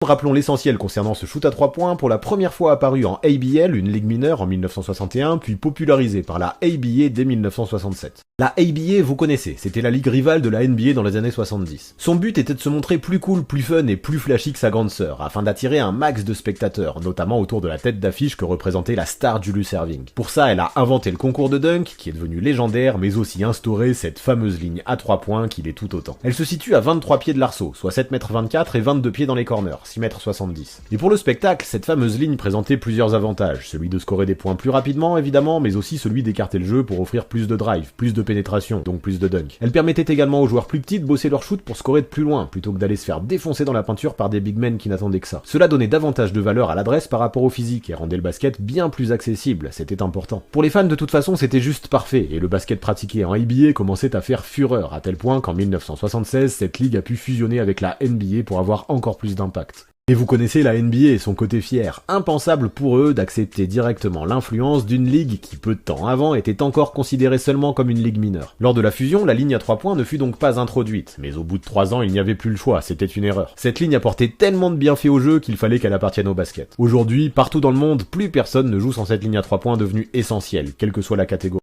rappelons l'essentiel concernant ce shoot à 3 points, pour la première fois apparu en ABL, une ligue mineure en 1961, puis popularisé par la ABA dès 1967. La ABA, vous connaissez, c'était la ligue rivale de la NBA dans les années 70. Son but était de se montrer plus cool, plus fun et plus flashy que sa grande sœur, afin d'attirer un max de spectateurs, notamment autour de la tête d'affiche que représentait la star Julius Erving. Pour ça, elle a inventé le concours de dunk, qui est devenu légendaire, mais aussi instauré cette fameuse ligne à 3 points qui l'est tout autant. Elle se situe à 23 pieds de l'arceau, soit 7,24 m et 22 pieds dans les corners, 6,70 m. Et pour le spectacle, cette fameuse ligne présentait plusieurs avantages, celui de scorer des points plus rapidement évidemment, mais aussi celui d'écarter le jeu pour offrir plus de drive, plus de pénétration, donc plus de dunk. Elle permettait également aux joueurs plus petits de bosser leur shoot pour scorer de plus loin, plutôt que d'aller se faire défoncer dans la peinture par des big men qui n'attendaient que ça. Cela donnait davantage de valeur à l'adresse par rapport au physique et rendait le basket bien plus accessible, c'était important. Pour les fans de toute façon c'était juste parfait, et le basket pratiqué en ABA commençait à faire fureur, à tel point qu'en 1976, cette ligue a pu fusionner avec la NBA pour avoir encore plus d'impact. Et vous connaissez la NBA et son côté fier, impensable pour eux d'accepter directement l'influence d'une ligue qui peu de temps avant était encore considérée seulement comme une ligue mineure. Lors de la fusion, la ligne à 3 points ne fut donc pas introduite, mais au bout de 3 ans il n'y avait plus le choix, c'était une erreur. Cette ligne apportait tellement de bienfaits au jeu qu'il fallait qu'elle appartienne au basket. Aujourd'hui, partout dans le monde, plus personne ne joue sans cette ligne à 3 points devenue essentielle, quelle que soit la catégorie.